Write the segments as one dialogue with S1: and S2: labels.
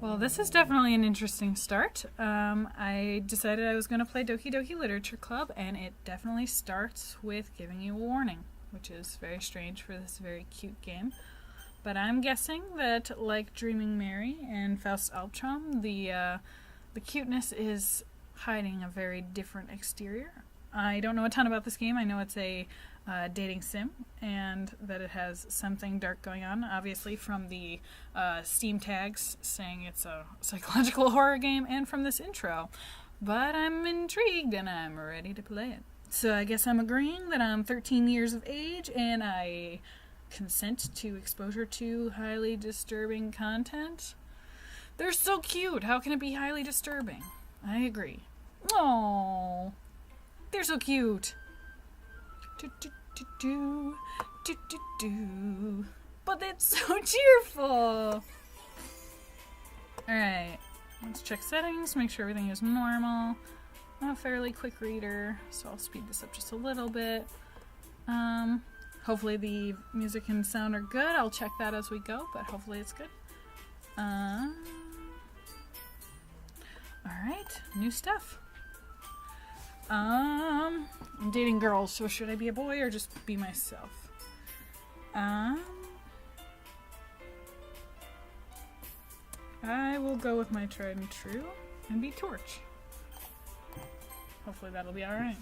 S1: Well, this is definitely an interesting start. I decided I was going to play Doki Doki Literature Club, and it definitely starts with giving you a warning, which is very strange for this very cute game. But I'm guessing that, like Dreaming Mary and Faust Albtraum, the cuteness is hiding a very different exterior. I don't know a ton about this game. I know it's a dating sim, and that it has something dark going on, obviously from the Steam tags saying it's a psychological horror game, and from this intro. But I'm intrigued, and I'm ready to play it. So I guess I'm agreeing that I'm 13 years of age, and I consent to exposure to highly disturbing content. They're so cute. How can it be highly disturbing? I agree. Oh, they're so cute. But it's so cheerful. Alright, let's check settings, make sure everything is normal. I'm a fairly quick reader, so I'll speed this up just a little bit. Hopefully the music and sound are good. I'll check that as we go, but hopefully it's good. Alright, new stuff. I'm dating girls, so should I be a boy or just be myself? I will go with my tried and true and be Torch. Hopefully that'll be alright.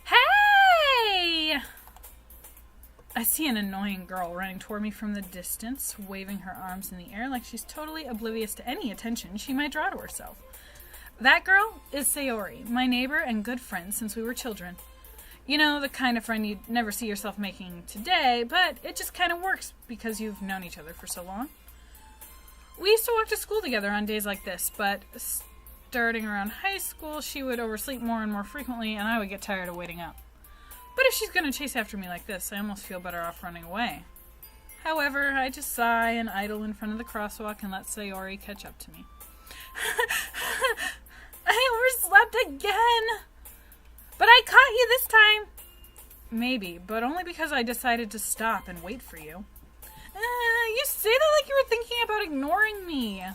S1: Hey! I see an annoying girl running toward me from the distance, waving her arms in the air like she's totally oblivious to any attention she might draw to herself. That girl is Sayori, my neighbor and good friend since we were children. You know, the kind of friend you'd never see yourself making today, but it just kind of works because you've known each other for so long. We used to walk to school together on days like this, but starting around high school, she would oversleep more and more frequently, and I would get tired of waiting up. But if she's going to chase after me like this, I almost feel better off running away. However, I just sigh and idle in front of the crosswalk and let Sayori catch up to me. I overslept again! But I caught you this time! Maybe, but only because I decided to stop and wait for you. You say that like you were thinking about ignoring me.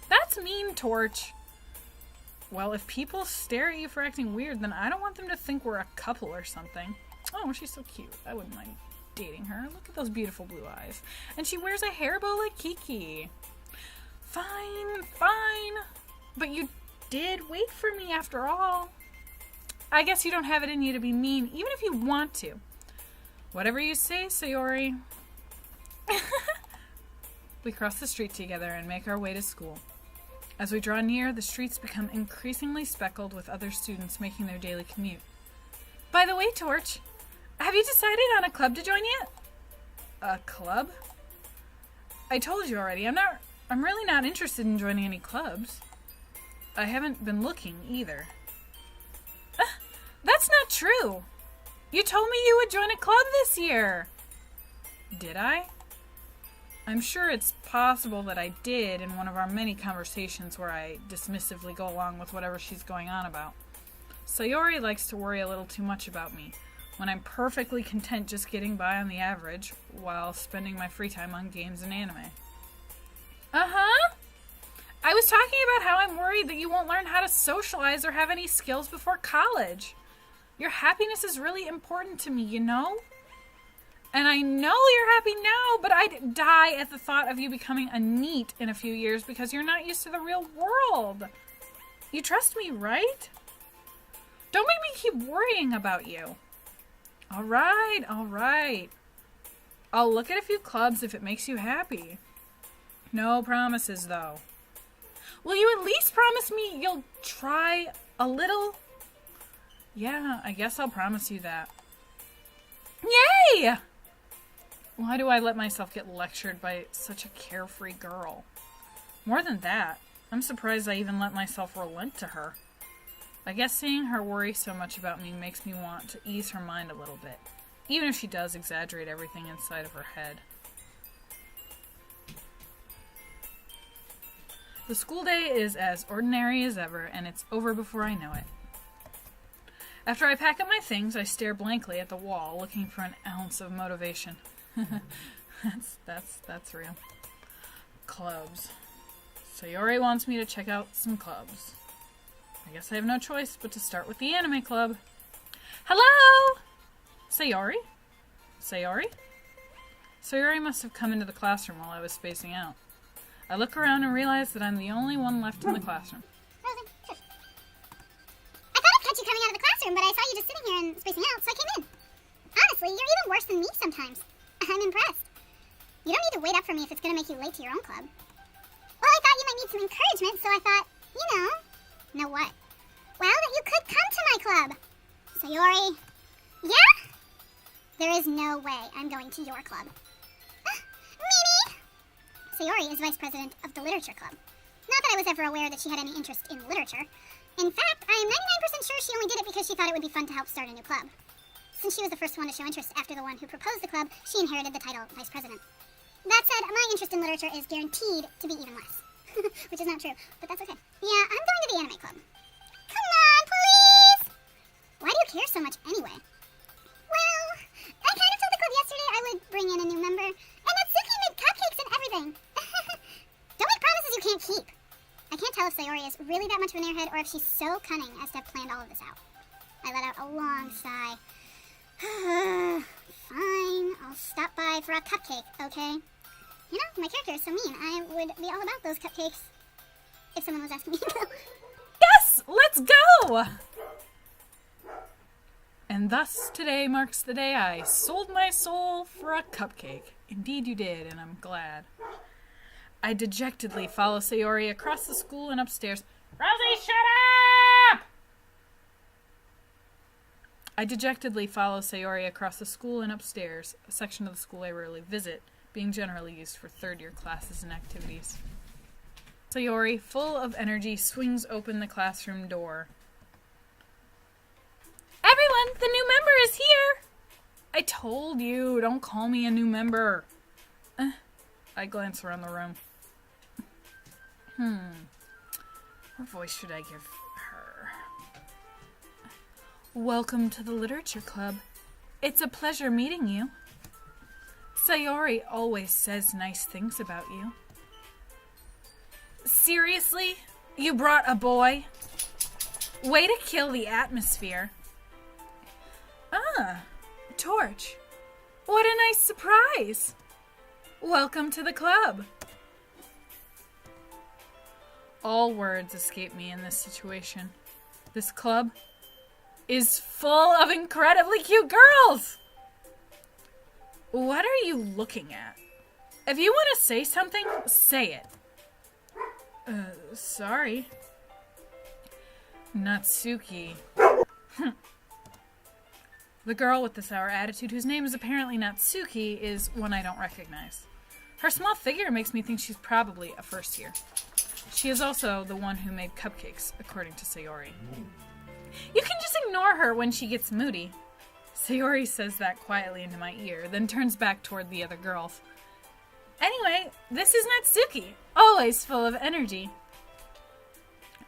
S1: That's mean, Torch. Well, if people stare at you for acting weird, then I don't want them to think we're a couple or something. Oh, she's so cute. I wouldn't mind dating her. Look at those beautiful blue eyes. And she wears a hair bow like Kiki. Fine, fine. But you did wait for me after all. I guess you don't have it in you to be mean, even if you want to. Whatever you say, Sayori. We cross the street together and make our way to school. As we draw near, the streets become increasingly speckled with other students making their daily commute. By the way, Torch, have you decided on a club to join yet? A club? I told you already, I'm really not interested in joining any clubs. I haven't been looking either. That's not true. You told me you would join a club this year. Did I? I'm sure it's possible that I did in one of our many conversations where I dismissively go along with whatever she's going on about. Sayori likes to worry a little too much about me, when I'm perfectly content just getting by on the average while spending my free time on games and anime. Uh-huh. I was talking about how I'm worried that you won't learn how to socialize or have any skills before college. Your happiness is really important to me, you know? And I know you're happy now, but I'd die at the thought of you becoming a NEET in a few years because you're not used to the real world. You trust me, right? Don't make me keep worrying about you. All right. I'll look at a few clubs if it makes you happy. No promises, though. Will you at least promise me you'll try a little? Yeah, I guess I'll promise you that. Yay! Why do I let myself get lectured by such a carefree girl? More than that, I'm surprised I even let myself relent to her. I guess seeing her worry so much about me makes me want to ease her mind a little bit, even if she does exaggerate everything inside of her head. The school day is as ordinary as ever, and it's over before I know it. After I pack up my things, I stare blankly at the wall, looking for an ounce of motivation. That's real. Clubs. Sayori wants me to check out some clubs. I guess I have no choice but to start with the anime club. Hello? Sayori? Sayori? Sayori must have come into the classroom while I was spacing out. I look around and realize that I'm the only one left in the classroom.
S2: Frozen, shush. I thought I'd catch you coming out of the classroom, but I saw you just sitting here and spacing out, so I came in. Honestly, you're even worse than me sometimes. I'm impressed. You don't need to wait up for me if it's going to make you late to your own club. Well, I thought you might need some encouragement, so I thought, Know what? Well, that you could come to my club. Sayori. Yeah? There is no way I'm going to your club. Mimi! Sayori is vice president of the literature club. Not that I was ever aware that she had any interest in literature. In fact, I am 99% sure she only did it because she thought it would be fun to help start a new club. Since she was the first one to show interest after the one who proposed the club, she inherited the title vice president. That said, my interest in literature is guaranteed to be even less. Which is not true, but that's okay. Yeah, I'm going to the anime club. Come on, please! Why do you care so much anyway? Well, I kind of told the club yesterday I would bring in a new member, and Natsuki made cupcakes and everything. Don't make promises you can't keep. I can't tell if Sayori is really that much of an airhead or if she's so cunning as to have planned all of this out. I let out a long sigh. Fine, I'll stop by for a cupcake, okay? You know, my character is so mean. I would be all about those cupcakes if someone was asking me.
S1: Yes! Let's go! And thus today marks the day I sold my soul for a cupcake. Indeed you did, and I'm glad. I dejectedly follow Sayori across the school and upstairs. Rosie, shut up! I dejectedly follow Sayori across the school and upstairs, a section of the school I rarely visit, being generally used for third-year classes and activities. Sayori, full of energy, swings open the classroom door. Everyone, the new member is here! I told you, don't call me a new member. I glance around the room. What voice should I give her? Welcome to the Literature Club. It's a pleasure meeting you. Sayori always says nice things about you. Seriously? You brought a boy? Way to kill the atmosphere. Ah, Torch. What a nice surprise. Welcome to the club. All words escape me in this situation. This club is full of incredibly cute girls. What are you looking at? If you want to say something, say it. Sorry. Natsuki. The girl with the sour attitude, whose name is apparently Natsuki, is one I don't recognize. Her small figure makes me think she's probably a first year. She is also the one who made cupcakes, according to Sayori. You can just ignore her when she gets moody. Sayori says that quietly into my ear, then turns back toward the other girls. Anyway, this is Natsuki, always full of energy.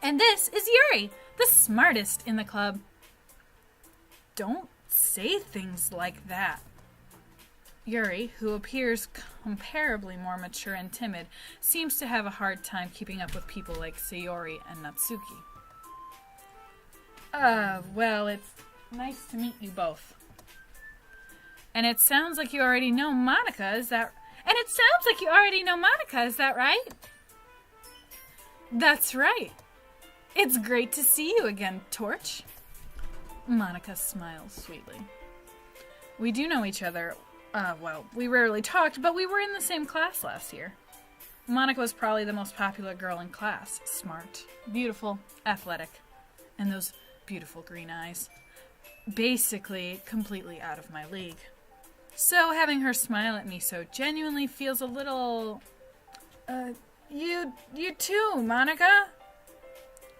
S1: And this is Yuri, the smartest in the club. Don't say things like that. Yuri, who appears comparably more mature and timid, seems to have a hard time keeping up with people like Sayori and Natsuki. Well, it's nice to meet you both. And it sounds like you already know Monica, is that right? That's right. It's great to see you again, Torch. Monica smiles sweetly. We do know each other. Well, we rarely talked, but we were in the same class last year. Monica was probably the most popular girl in class. Smart, beautiful, athletic, and those beautiful green eyes. Basically, completely out of my league. So having her smile at me so genuinely feels a little... You too, Monica?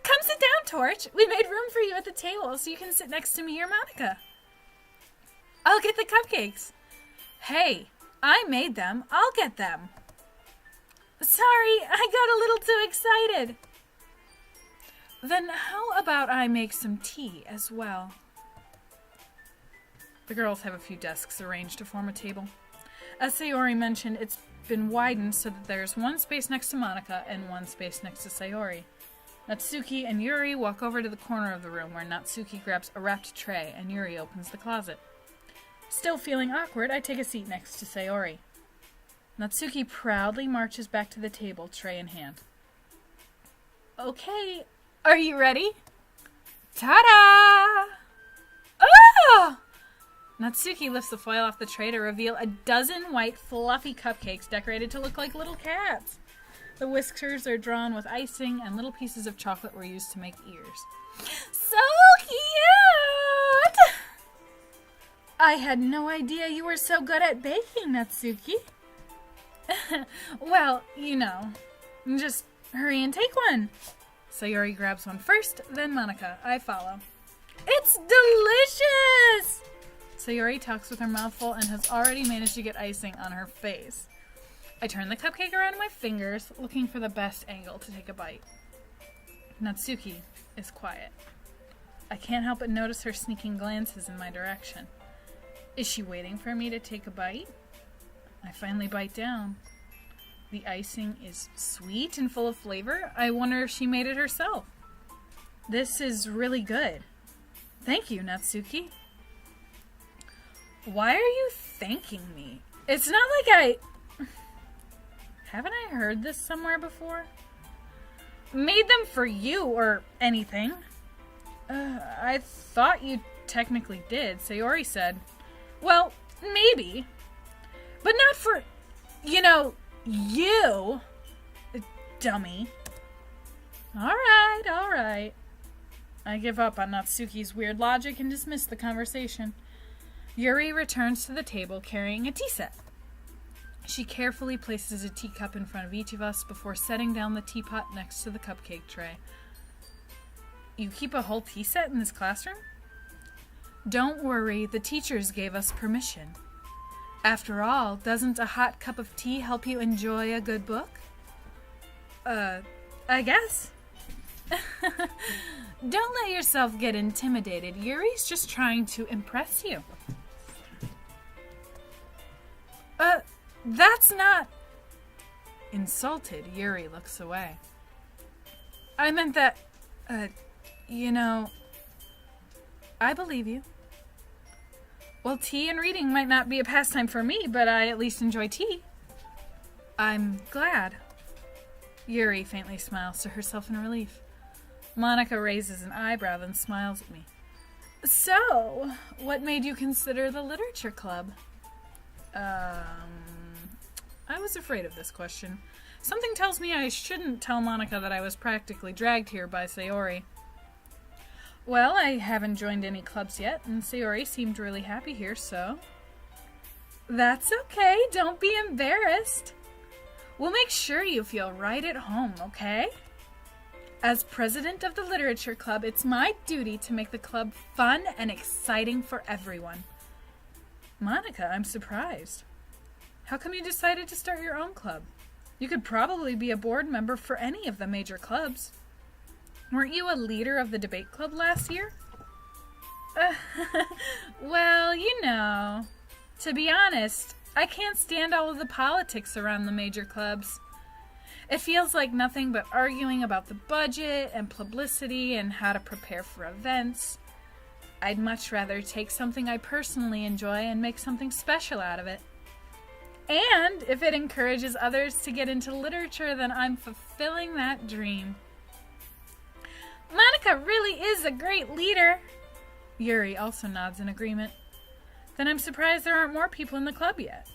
S1: Come sit down, Torch. We made room for you at the table so you can sit next to me or Monica. I'll get the cupcakes. Hey, I made them. I'll get them. Sorry, I got a little too excited. Then how about I make some tea as well? The girls have a few desks arranged to form a table. As Sayori mentioned, it's been widened so that there's one space next to Monica and one space next to Sayori. Natsuki and Yuri walk over to the corner of the room where Natsuki grabs a wrapped tray and Yuri opens the closet. Still feeling awkward, I take a seat next to Sayori. Natsuki proudly marches back to the table, tray in hand. Okay, are you ready? Ta-da! Oh! Natsuki lifts the foil off the tray to reveal a dozen white, fluffy cupcakes decorated to look like little cats. The whiskers are drawn with icing, and little pieces of chocolate were used to make ears. So cute! I had no idea you were so good at baking, Natsuki. Well, you know, just hurry and take one. Sayori grabs one first, then Monica. I follow. It's delicious! Sayori talks with her mouth full and has already managed to get icing on her face. I turn the cupcake around in my fingers, looking for the best angle to take a bite. Natsuki is quiet. I can't help but notice her sneaking glances in my direction. Is she waiting for me to take a bite? I finally bite down. The icing is sweet and full of flavor. I wonder if she made it herself. This is really good. Thank you, Natsuki. Why are you thanking me? It's not like Haven't I heard this somewhere before? Made them for you or anything. I thought you technically did, Sayori said. Well, maybe. But not for, you, dummy. Alright. I give up on Natsuki's weird logic and dismiss the conversation. Yuri returns to the table carrying a tea set. She carefully places a teacup in front of each of us before setting down the teapot next to the cupcake tray. You keep a whole tea set in this classroom? Don't worry, the teachers gave us permission. After all, doesn't a hot cup of tea help you enjoy a good book? I guess. Don't let yourself get intimidated. Yuri's just trying to impress you. That's not... Insulted, Yuri looks away. I meant that, I believe you. Well, tea and reading might not be a pastime for me, but I at least enjoy tea. I'm glad. Yuri faintly smiles to herself in relief. Monica raises an eyebrow, then smiles at me. So, what made you consider the literature club? I was afraid of this question. Something tells me I shouldn't tell Monica that I was practically dragged here by Sayori. Well, I haven't joined any clubs yet, and Sayori seemed really happy here, so... That's okay, don't be embarrassed. We'll make sure you feel right at home, okay? As president of the literature club, it's my duty to make the club fun and exciting for everyone. Monica, I'm surprised. How come you decided to start your own club? You could probably be a board member for any of the major clubs. Weren't you a leader of the debate club last year? Well, to be honest, I can't stand all of the politics around the major clubs. It feels like nothing but arguing about the budget and publicity and how to prepare for events. I'd much rather take something I personally enjoy and make something special out of it. And if it encourages others to get into literature, then I'm fulfilling that dream. Monica really is a great leader. Yuri also nods in agreement. Then I'm surprised there aren't more people in the club yet.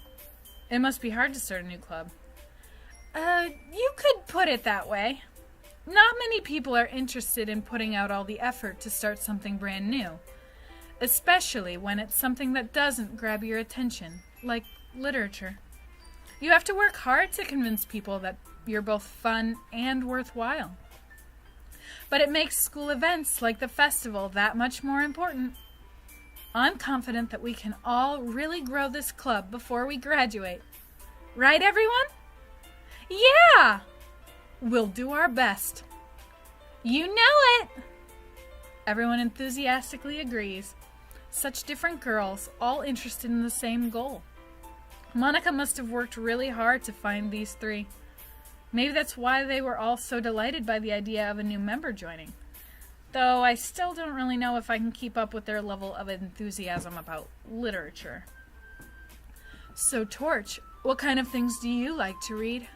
S1: It must be hard to start a new club. You could put it that way. Not many people are interested in putting out all the effort to start something brand new, especially when it's something that doesn't grab your attention, like literature. You have to work hard to convince people that you're both fun and worthwhile. But it makes school events like the festival that much more important. I'm confident that we can all really grow this club before we graduate. Right, everyone? Yeah! We'll do our best. You know it! Everyone enthusiastically agrees. Such different girls, all interested in the same goal. Monica must have worked really hard to find these three. Maybe that's why they were all so delighted by the idea of a new member joining. Though I still don't really know if I can keep up with their level of enthusiasm about literature. So, Torch, what kind of things do you like to read?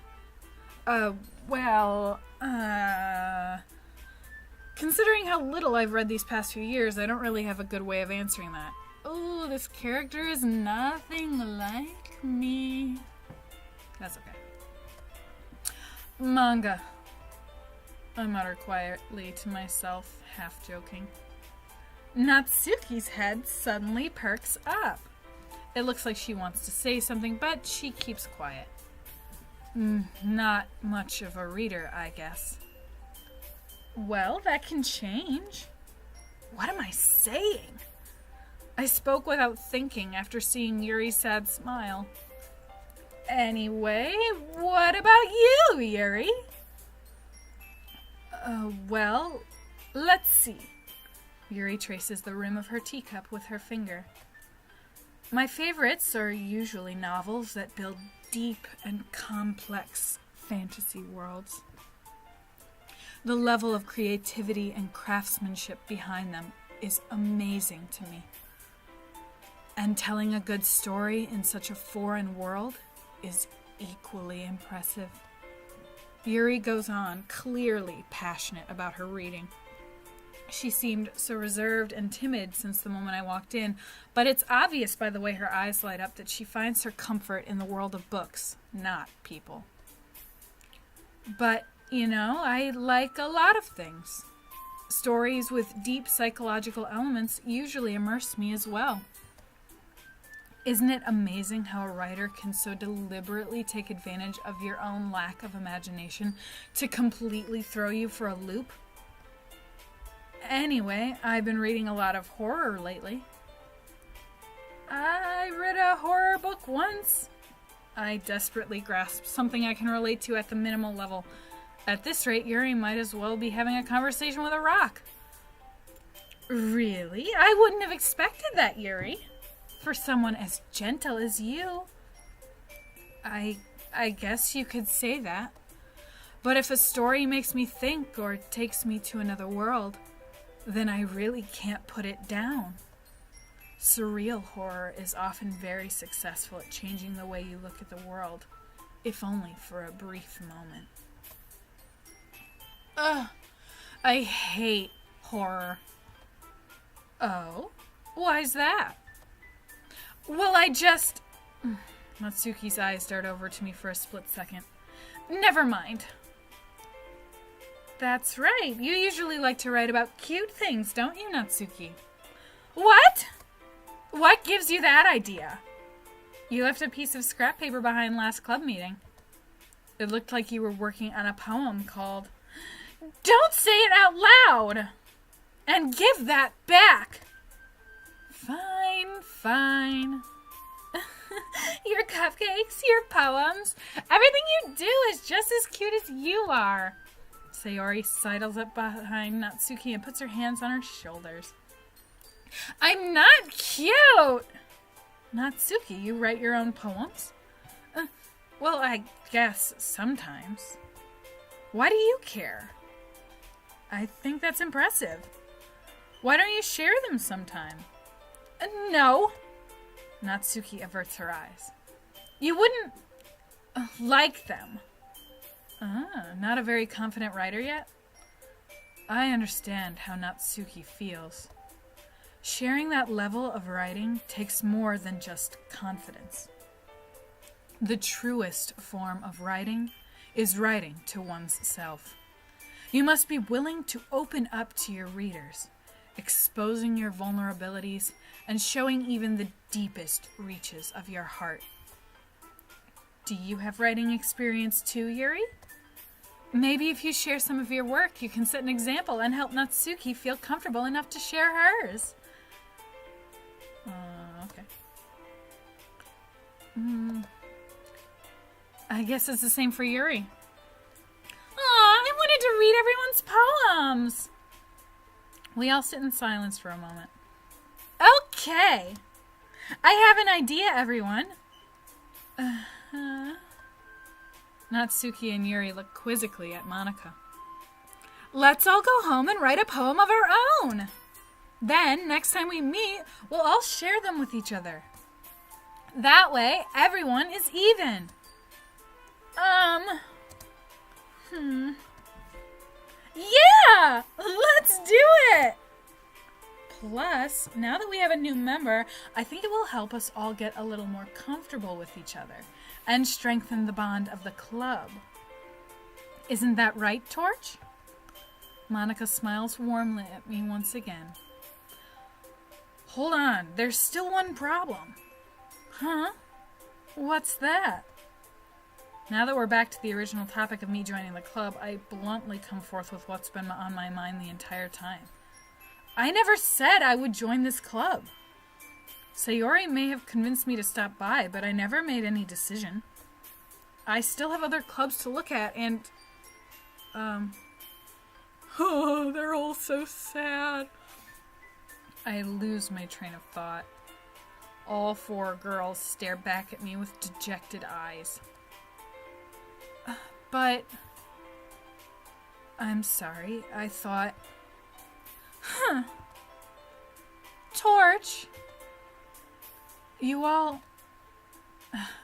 S1: Considering how little I've read these past few years, I don't really have a good way of answering that. Oh, this character is nothing like me. That's okay. Manga, I mutter quietly to myself, half joking. Natsuki's head suddenly perks up. It looks like she wants to say something, but she keeps quiet. Not much of a reader, I guess. Well, that can change. What am I saying? I spoke without thinking after seeing Yuri's sad smile. Anyway, what about you, Yuri? Well, let's see. Yuri traces the rim of her teacup with her finger. My favorites are usually novels that build deep and complex fantasy worlds. The level of creativity and craftsmanship behind them is amazing to me. And telling a good story in such a foreign world is equally impressive. Yuri goes on, clearly passionate about her reading. She seemed so reserved and timid since the moment I walked in, but it's obvious by the way her eyes light up that she finds her comfort in the world of books, not people. But, I like a lot of things. Stories with deep psychological elements usually immerse me as well. Isn't it amazing how a writer can so deliberately take advantage of your own lack of imagination to completely throw you for a loop? Anyway, I've been reading a lot of horror lately. I read a horror book once. I desperately grasped something I can relate to at the minimal level. At this rate, Yuri might as well be having a conversation with a rock. Really? I wouldn't have expected that, Yuri. For someone as gentle as you. I guess you could say that. But if a story makes me think or takes me to another world, then I really can't put it down. Surreal horror is often very successful at changing the way you look at the world, if only for a brief moment. I hate horror. Oh? Why's that? Well, Natsuki's eyes dart over to me for a split second. Never mind. That's right. You usually like to write about cute things, don't you, Natsuki? What? What gives you that idea? You left a piece of scrap paper behind last club meeting. It looked like you were working on a poem called Don't Say It Out Loud! And give that back! Fine. Your cupcakes, your poems, everything you do is just as cute as you are. Sayori sidles up behind Natsuki and puts her hands on her shoulders. I'm not cute! Natsuki, you write your own poems? Well, I guess sometimes. Why do you care? I think that's impressive. Why don't you share them sometime? No. Natsuki averts her eyes. You wouldn't like them. Not a very confident writer yet? I understand how Natsuki feels. Sharing that level of writing takes more than just confidence. The truest form of writing is writing to one's self. You must be willing to open up to your readers, exposing your vulnerabilities and showing even the deepest reaches of your heart. Do you have writing experience too, Yuri? Maybe if you share some of your work, you can set an example and help Natsuki feel comfortable enough to share hers. Okay. I guess it's the same for Yuri. I wanted to read everyone's poems. We all sit in silence for a moment. Okay. I have an idea, everyone. Natsuki and Yuri look quizzically at Monica. Let's all go home and write a poem of our own. Then, next time we meet, we'll all share them with each other. That way, everyone is even. Yeah! Let's do it! Plus, now that we have a new member, I think it will help us all get a little more comfortable with each other and strengthen the bond of the club. Isn't that right, Torch? Monica smiles warmly at me once again. Hold on, there's still one problem. Huh? What's that? Now that we're back to the original topic of me joining the club, I bluntly come forth with what's been on my mind the entire time. I never said I would join this club. Sayori may have convinced me to stop by, but I never made any decision. I still have other clubs to look at, and... Oh, they're all so sad. I lose my train of thought. All four girls stare back at me with dejected eyes. But... I'm sorry, I thought... Torch! You all...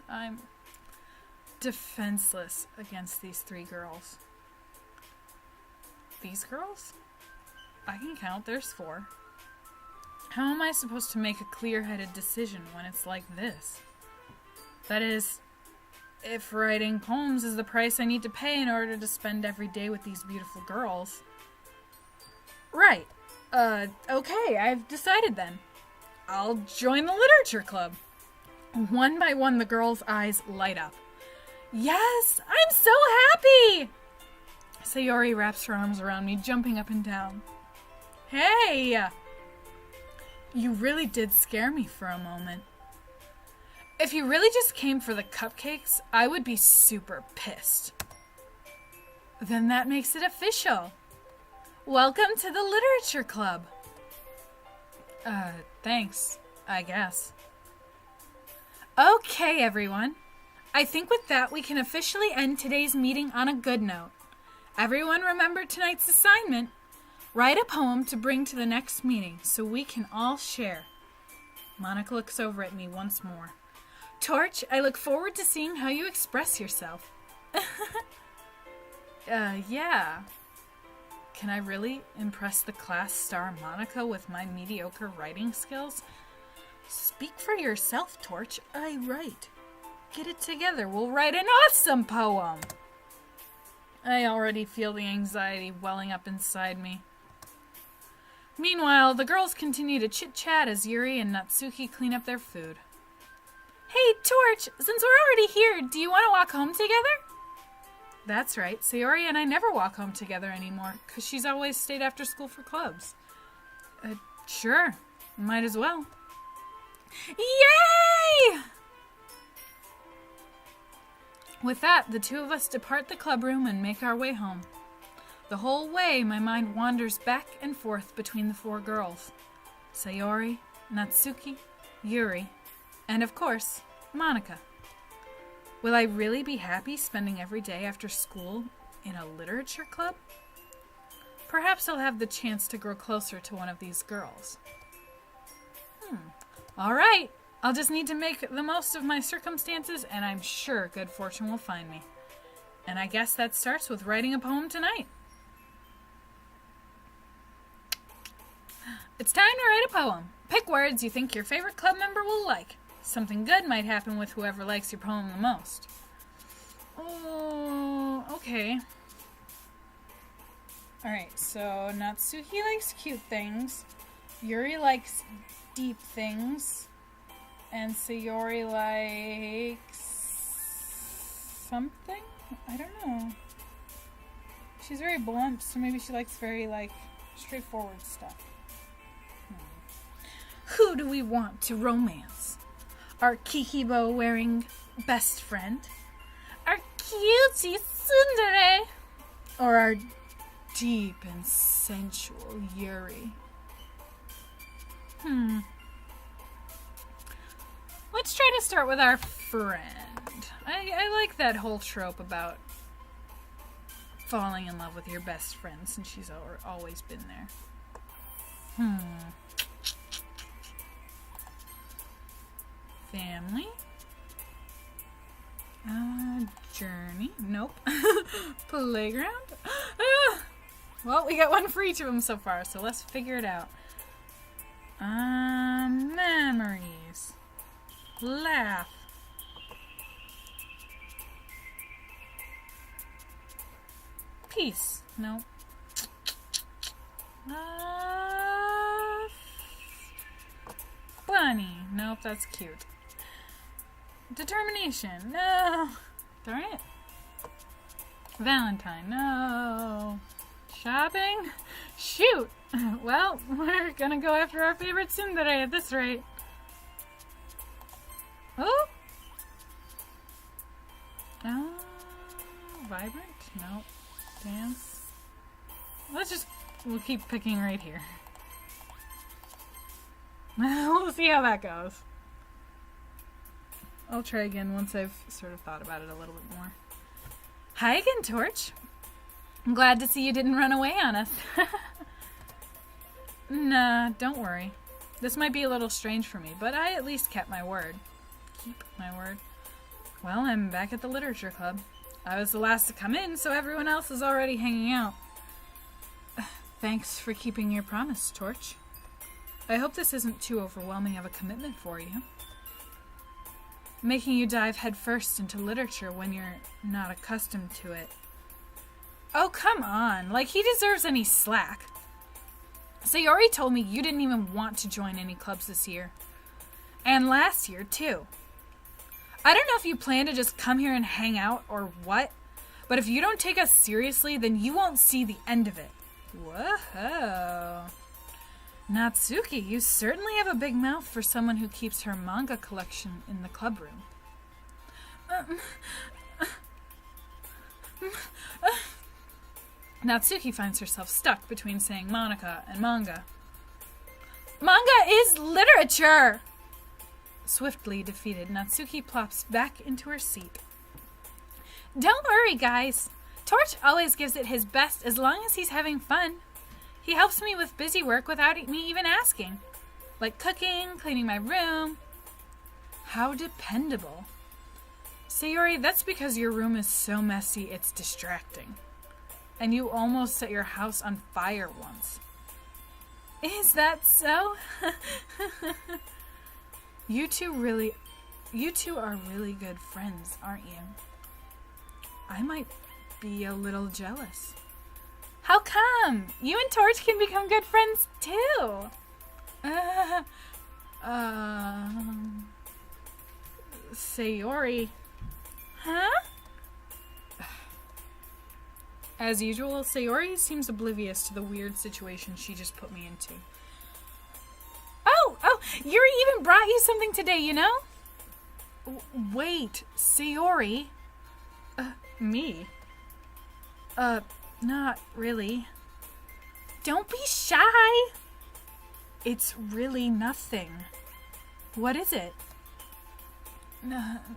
S1: I'm defenseless against these three girls. These girls? I can count, there's 4. How am I supposed to make a clear-headed decision when it's like this? That is, if writing poems is the price I need to pay in order to spend every day with these beautiful girls. Right. Okay, I've decided then. I'll join the literature club. One by one, the girls' eyes light up. Yes, I'm so happy! Sayori wraps her arms around me, jumping up and down. Hey! You really did scare me for a moment. If you really just came for the cupcakes, I would be super pissed. Then that makes it official. Welcome to the literature club. Thanks, I guess. Okay, everyone. I think with that we can officially end today's meeting on a good note. Everyone remember tonight's assignment. Write a poem to bring to the next meeting so we can all share. Monica looks over at me once more. Torch, I look forward to seeing how you express yourself. Yeah. Can I really impress the class star Monica with my mediocre writing skills? Speak for yourself, Torch. I write. Get it together. We'll write an awesome poem. I already feel the anxiety welling up inside me. Meanwhile, the girls continue to chit-chat as Yuri and Natsuki clean up their food. Hey, Torch, since we're already here, do you want to walk home together? That's right. Sayori and I never walk home together anymore, because she's always stayed after school for clubs. Sure. Might as well. Yay! With that, the two of us depart the club room and make our way home. The whole way, my mind wanders back and forth between the 4 girls. Sayori, Natsuki, Yuri, and of course, Monica. Will I really be happy spending every day after school in a literature club? Perhaps I'll have the chance to grow closer to one of these girls. All right. I'll just need to make the most of my circumstances, and I'm sure good fortune will find me. And I guess that starts with writing a poem tonight. It's time to write a poem. Pick words you think your favorite club member will like. Something good might happen with whoever likes your poem the most. Oh, okay. Alright, so Natsuki likes cute things. Yuri likes deep things. And Sayori likes something? I don't know. She's very blunt, so maybe she likes very, straightforward stuff. Who do we want to romance? Our Kikibo-wearing best friend? Our cutie tsundere? Or our deep and sensual Yuri? Let's try to start with our friend. I like that whole trope about falling in love with your best friend since she's always been there. Family. Journey. Nope. Playground. Well, we got one for each of them so far, so let's figure it out. Memories. Laugh. Peace. Nope. Bunny. Nope, that's cute. Determination. No. Darn it. Valentine. No. Shopping? Shoot. Well, we're gonna go after our favorite tsundere at this rate. Oh. Vibrant? Nope. Dance. We'll keep picking right here. We'll see how that goes. I'll try again once I've sort of thought about it a little bit more. Hi again, Torch. I'm glad to see you didn't run away on us. Nah, don't worry. This might be a little strange for me, but I at least kept my word. Keep my word. Well, I'm back at the literature club. I was the last to come in, so everyone else is already hanging out. Thanks for keeping your promise, Torch. I hope this isn't too overwhelming of a commitment for you. Making you dive headfirst into literature when you're not accustomed to it. Oh, come on. Like, he deserves any slack. Sayori told me you didn't even want to join any clubs this year. And last year, too. I don't know if you plan to just come here and hang out or what, but if you don't take us seriously, then you won't see the end of it. Whoa. Natsuki, you certainly have a big mouth for someone who keeps her manga collection in the club room. Natsuki finds herself stuck between saying Monica and manga. Manga is literature! Swiftly defeated, Natsuki plops back into her seat. Don't worry, guys. Torch always gives it his best as long as he's having fun. He helps me with busy work without me even asking. Like cooking, cleaning my room. How dependable. Sayori, that's because your room is so messy it's distracting. And you almost set your house on fire once. Is that so? You two are really good friends, aren't you? I might be a little jealous. How come? You and Torch can become good friends, too. Sayori. Huh? As usual, Sayori seems oblivious to the weird situation she just put me into. Oh, Yuri even brought you something today, you know? Wait, Sayori? Me? Not really. Don't be shy. It's really nothing. What is it?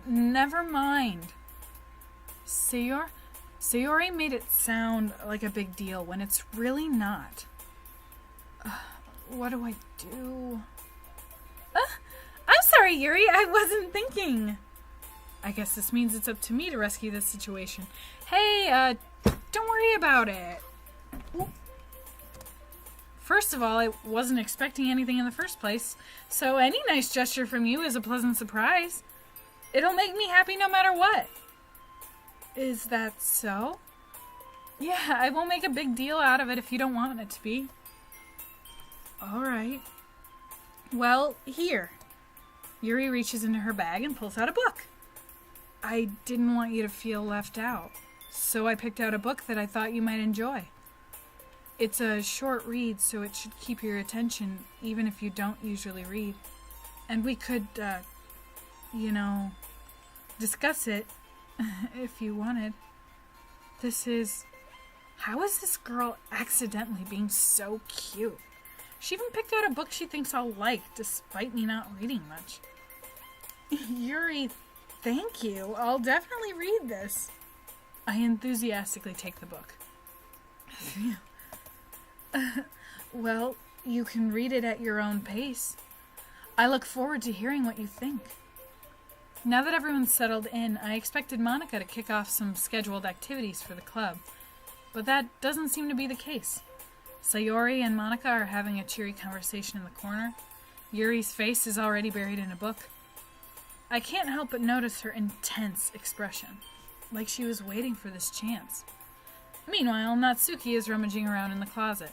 S1: Never mind. Sayori made it sound like a big deal when it's really not. What do I do? I'm sorry, Yuri. I wasn't thinking. I guess this means it's up to me to rescue this situation. Hey, don't worry about it. First of all, I wasn't expecting anything in the first place, so any nice gesture from you is a pleasant surprise. It'll make me happy no matter what. Is that so? Yeah, I won't make a big deal out of it if you don't want it to be. Alright. Well, here. Yuri reaches into her bag and pulls out a book. I didn't want you to feel left out, so I picked out a book that I thought you might enjoy. It's a short read, so it should keep your attention, even if you don't usually read. And we could, discuss it, if you wanted. How is this girl accidentally being so cute? She even picked out a book she thinks I'll like, despite me not reading much. Yuri, thank you. I'll definitely read this. I enthusiastically take the book. Phew. Well, you can read it at your own pace. I look forward to hearing what you think. Now that everyone's settled in, I expected Monica to kick off some scheduled activities for the club, but that doesn't seem to be the case. Sayori and Monica are having a cheery conversation in the corner. Yuri's face is already buried in a book. I can't help but notice her intense expression, like she was waiting for this chance. Meanwhile, Natsuki is rummaging around in the closet.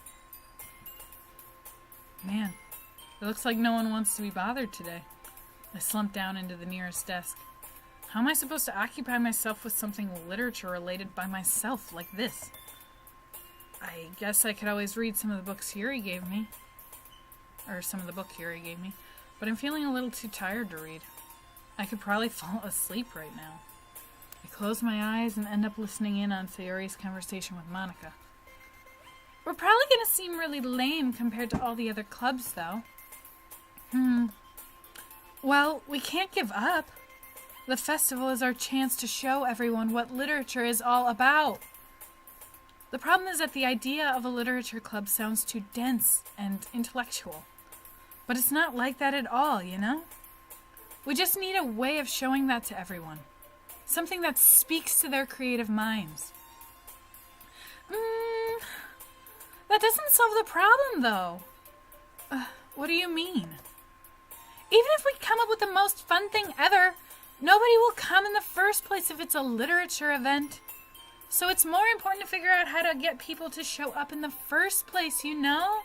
S1: Man, it looks like no one wants to be bothered today. I slump down into the nearest desk. How am I supposed to occupy myself with something literature-related by myself like this? I guess I could always read some of the books Yuri gave me. Or some of the book Yuri gave me. But I'm feeling a little too tired to read. I could probably fall asleep right now. I close my eyes and end up listening in on Sayori's conversation with Monica. We're probably going to seem really lame compared to all the other clubs, though. Well, we can't give up. The festival is our chance to show everyone what literature is all about. The problem is that the idea of a literature club sounds too dense and intellectual. But it's not like that at all, you know? We just need a way of showing that to everyone. Something that speaks to their creative minds. That doesn't solve the problem, though. What do you mean? Even if we come up with the most fun thing ever, nobody will come in the first place if it's a literature event. So it's more important to figure out how to get people to show up in the first place, you know?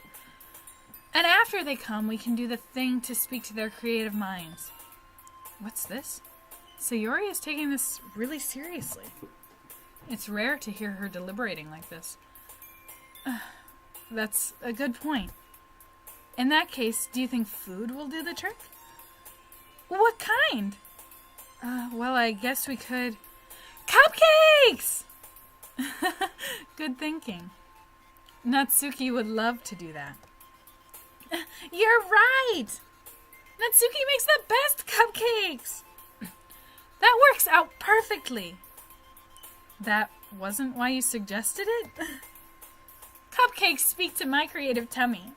S1: And after they come, we can do the thing to speak to their creative minds. What's this? Sayori is taking this really seriously. It's rare to hear her deliberating like this. That's a good point. In that case, do you think food will do the trick? What kind? Well, I guess we could... Cupcakes! Good thinking. Natsuki would love to do that. You're right! Natsuki makes the best cupcakes! That works out perfectly. That wasn't why you suggested it? Cupcakes speak to my creative tummy.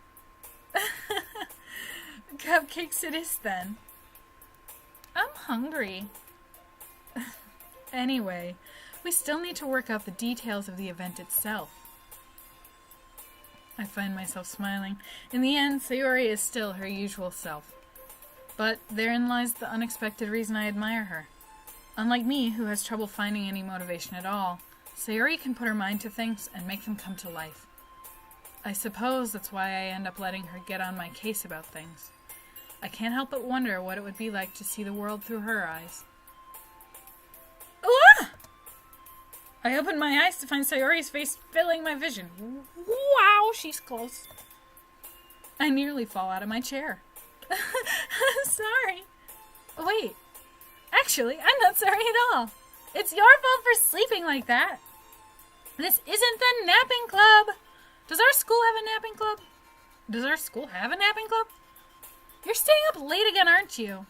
S1: Cupcakes it is then. I'm hungry. Anyway, we still need to work out the details of the event itself. I find myself smiling. In the end, Sayori is still her usual self. But therein lies the unexpected reason I admire her. Unlike me, who has trouble finding any motivation at all, Sayori can put her mind to things and make them come to life. I suppose that's why I end up letting her get on my case about things. I can't help but wonder what it would be like to see the world through her eyes. Ah! I opened my eyes to find Sayori's face filling my vision. Wow, she's close. I nearly fall out of my chair. Sorry. Wait. Actually, I'm not sorry at all. It's your fault for sleeping like that. This isn't the napping club. Does our school have a napping club? Does our school have a napping club? You're staying up late again, aren't you?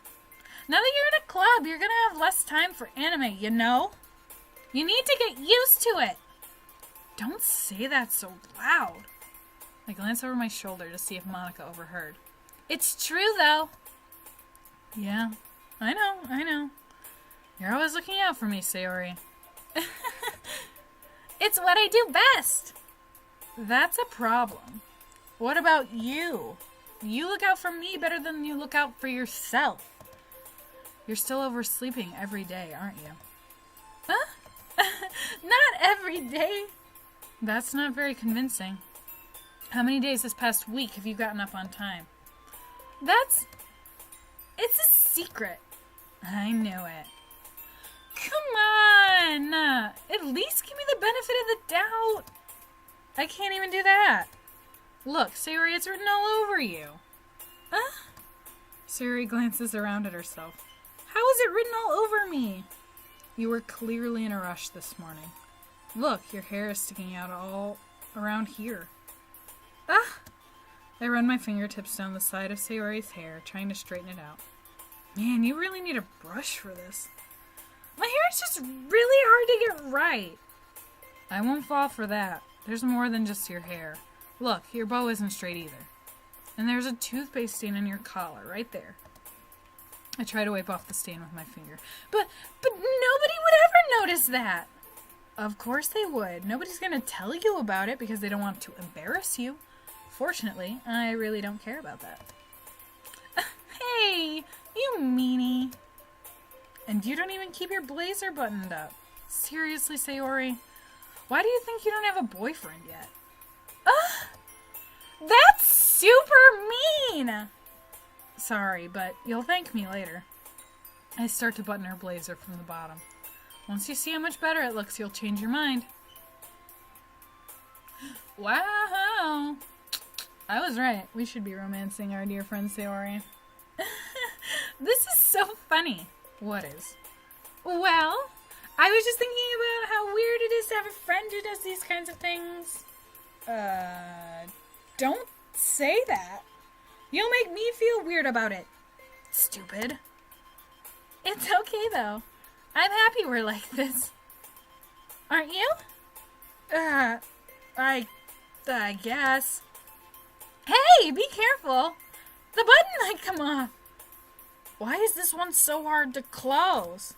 S1: Now that you're in a club, you're gonna have less time for anime, you know? You need to get used to it. Don't say that so loud. I glance over my shoulder to see if Monica overheard. It's true, though. Yeah, I know. You're always looking out for me, Sayori. It's what I do best. That's a problem. What about you? You look out for me better than you look out for yourself. You're still oversleeping every day, aren't you? Huh? Not every day. That's not very convincing. How many days this past week have you gotten up on time? It's a secret. I knew it. Come on. At least give me the benefit of the doubt. I can't even do that. Look, Sayori, it's written all over you. Huh? Sayori glances around at herself. How is it written all over me? You were clearly in a rush this morning. Look, your hair is sticking out all around here. Ah! I run my fingertips down the side of Sayori's hair, trying to straighten it out. Man, you really need a brush for this. hair's just really hard to get right. I won't fall for that. There's more than just your hair. Look, your bow isn't straight either. And there's a toothpaste stain on your collar, right there. I try to wipe off the stain with my finger. But nobody would ever notice that. Of course they would. Nobody's going to tell you about it because they don't want to embarrass you. Fortunately, I really don't care about that. Hey, you meanie. And you don't even keep your blazer buttoned up. Seriously, Sayori? Why do you think you don't have a boyfriend yet? That's super mean! Sorry, but you'll thank me later. I start to button her blazer from the bottom. Once you see how much better it looks, you'll change your mind. Wow! I was right. We should be romancing our dear friend Sayori. This is so funny. What is? Well, I was just thinking about how weird it is to have a friend who does these kinds of things. Don't say that. You'll make me feel weird about it. Stupid. It's okay, though. I'm happy we're like this. Aren't you? I guess. Hey, be careful. The button might come off. Why is this one so hard to close?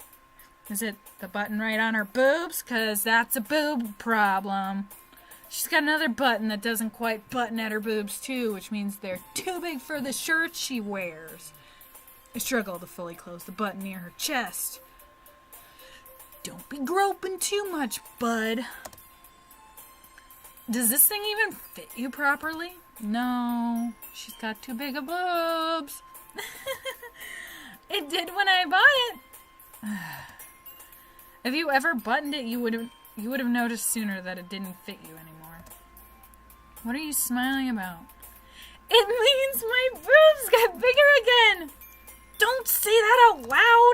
S1: Is it the button right on her boobs? 'Cause that's a boob problem. She's got another button that doesn't quite button at her boobs, too, which means they're too big for the shirt she wears. I struggle to fully close the button near her chest. Don't be groping too much, bud. Does this thing even fit you properly? No, she's got too big of boobs. It did when I bought it. If you ever buttoned it, you would have noticed sooner that it didn't fit you anymore. What are you smiling about? It means my boobs got bigger again. Don't say that out loud.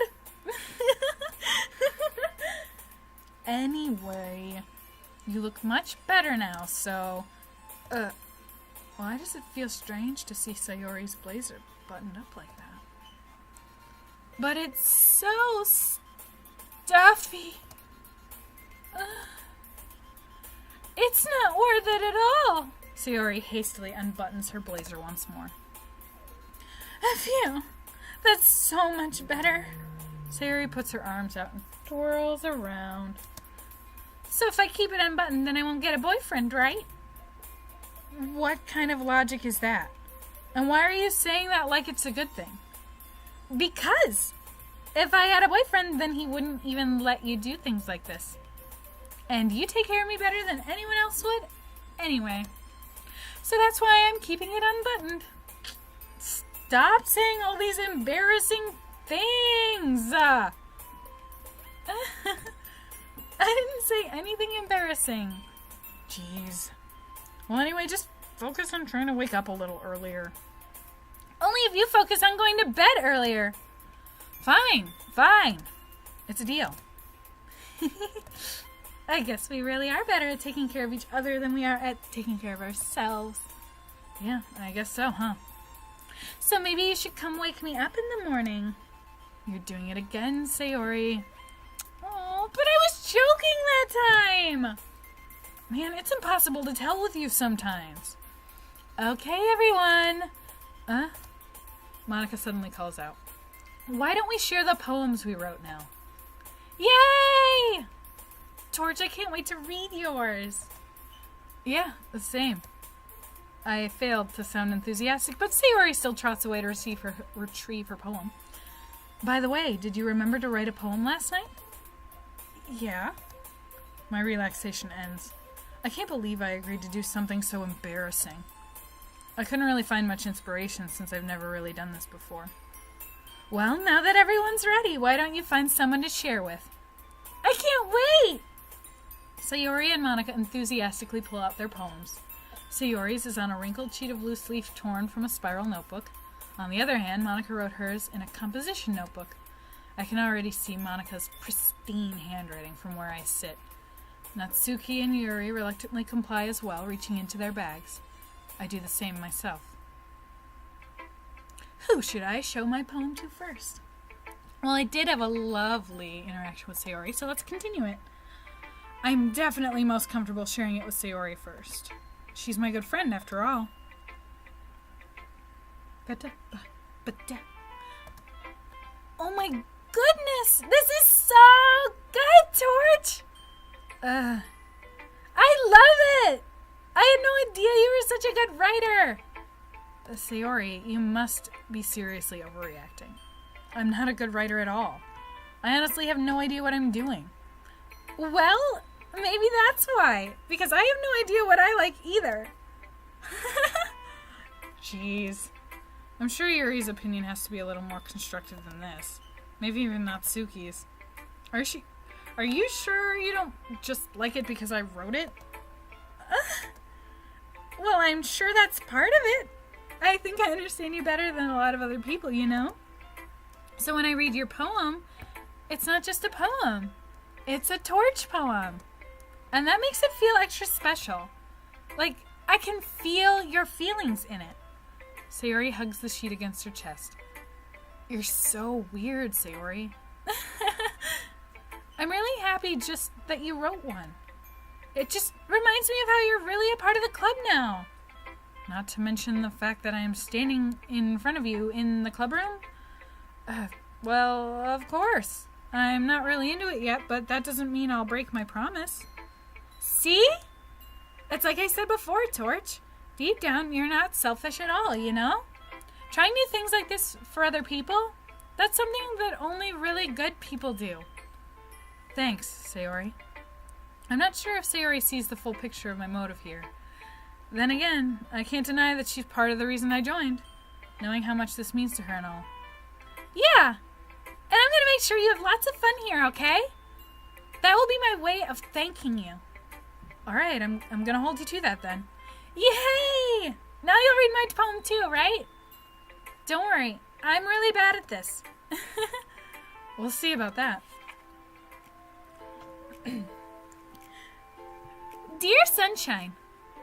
S1: Anyway, you look much better now, so... why does it feel strange to see Sayori's blazer buttoned up like that? But it's so stuffy. It's not worth it at all. Sayori hastily unbuttons her blazer once more. Phew, that's so much better. Sayori puts her arms out and twirls around. So if I keep it unbuttoned, then I won't get a boyfriend, right? What kind of logic is that? And why are you saying that like it's a good thing? Because if I had a boyfriend, then he wouldn't even let you do things like this. And you take care of me better than anyone else would anyway. So that's why I'm keeping it unbuttoned. Stop saying all these embarrassing things. I didn't say anything embarrassing. Jeez. Well, anyway, just focus on trying to wake up a little earlier. Only if you focus on going to bed earlier. Fine. It's a deal. I guess we really are better at taking care of each other than we are at taking care of ourselves. Yeah, I guess so, huh? So maybe you should come wake me up in the morning. You're doing it again, Sayori. Oh, but I was joking that time! Man, it's impossible to tell with you sometimes. Okay, everyone. Monica suddenly calls out. Why don't we share the poems we wrote now? Yay! Torch, I can't wait to read yours. Yeah, the same. I failed to sound enthusiastic, but Sayori still trots away to retrieve her poem. By the way, did you remember to write a poem last night? Yeah. My relaxation ends. I can't believe I agreed to do something so embarrassing. I couldn't really find much inspiration since I've never really done this before. Well, now that everyone's ready, why don't you find someone to share with? I can't wait! Sayori and Monica enthusiastically pull out their poems. Sayori's is on a wrinkled sheet of loose leaf torn from a spiral notebook. On the other hand, Monica wrote hers in a composition notebook. I can already see Monica's pristine handwriting from where I sit. Natsuki and Yuri reluctantly comply as well, reaching into their bags. I do the same myself. Who should I show my poem to first? Well, I did have a lovely interaction with Sayori, so let's continue it. I'm definitely most comfortable sharing it with Sayori first. She's my good friend, after all. Oh my goodness! This is so good, Torch! I love it! I had no idea you were such a good writer! Sayori, you must be seriously overreacting. I'm not a good writer at all. I honestly have no idea what I'm doing. Well, maybe that's why. Because I have no idea what I like either. Jeez. I'm sure Yuri's opinion has to be a little more constructive than this. Maybe even Natsuki's. Are you sure you don't just like it because I wrote it? Well, I'm sure that's part of it. I think I understand you better than a lot of other people, you know? So when I read your poem, it's not just a poem. It's a Torch poem. And that makes it feel extra special. Like, I can feel your feelings in it. Sayori hugs the sheet against her chest. You're so weird, Sayori. I'm really happy just that you wrote one. It just reminds me of how you're really a part of the club now. Not to mention the fact that I am standing in front of you in the club room. Well, of course. I'm not really into it yet, but that doesn't mean I'll break my promise. See? It's like I said before, Torch. Deep down, you're not selfish at all, you know? Trying new things like this for other people, that's something that only really good people do. Thanks, Sayori. I'm not sure if Sayori sees the full picture of my motive here. Then again, I can't deny that she's part of the reason I joined, knowing how much this means to her and all. Yeah, and I'm gonna make sure you have lots of fun here, okay? That will be my way of thanking you. Alright, I'm gonna hold you to that then. Yay! Now you'll read my poem too, right? Don't worry, I'm really bad at this. We'll see about that. Dear Sunshine,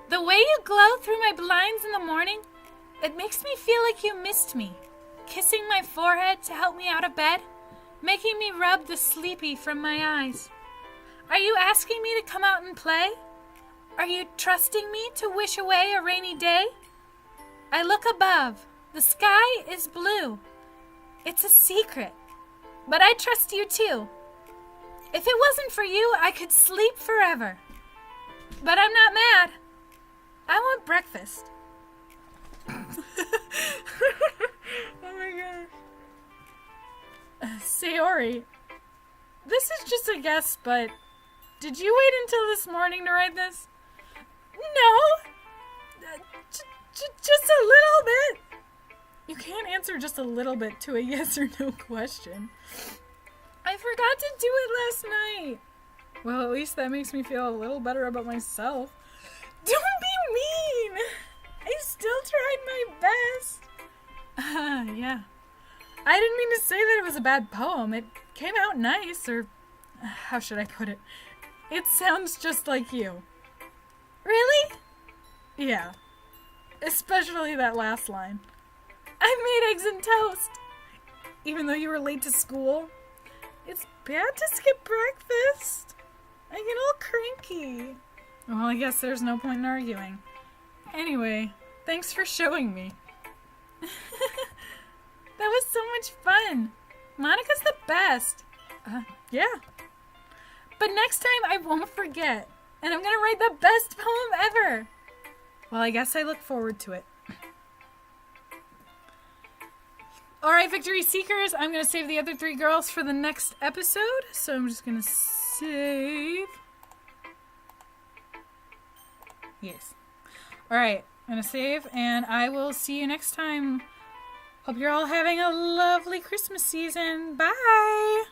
S1: the way you glow through my blinds in the morning, it makes me feel like you missed me, kissing my forehead to help me out of bed, making me rub the sleepy from my eyes. Are you asking me to come out and play? Are you trusting me to wish away a rainy day? I look above. The sky is blue. It's a secret, but I trust you too. If it wasn't for you, I could sleep forever. But I'm not mad. I want breakfast. Oh my gosh. Sayori, this is just a guess, but did you wait until this morning to write this? No. Just a little bit. You can't answer just a little bit to a yes or no question. I forgot to do it last night. Well, at least that makes me feel a little better about myself. Don't be mean! I still tried my best. Yeah. I didn't mean to say that it was a bad poem. It came out nice, or how should I put it? It sounds just like you. Really? Yeah. Especially that last line. I made eggs and toast. Even though you were late to school. It's bad to skip breakfast. I get all cranky. Well, I guess there's no point in arguing. Anyway, thanks for showing me. That was so much fun. Monica's the best. Yeah. But next time I won't forget. And I'm gonna write the best poem ever. Well, I guess I look forward to it. Alright, Victory Seekers, I'm going to save the other 3 girls for the next episode. So I'm just going to save. Yes. Alright, I'm going to save, and I will see you next time. Hope you're all having a lovely Christmas season. Bye!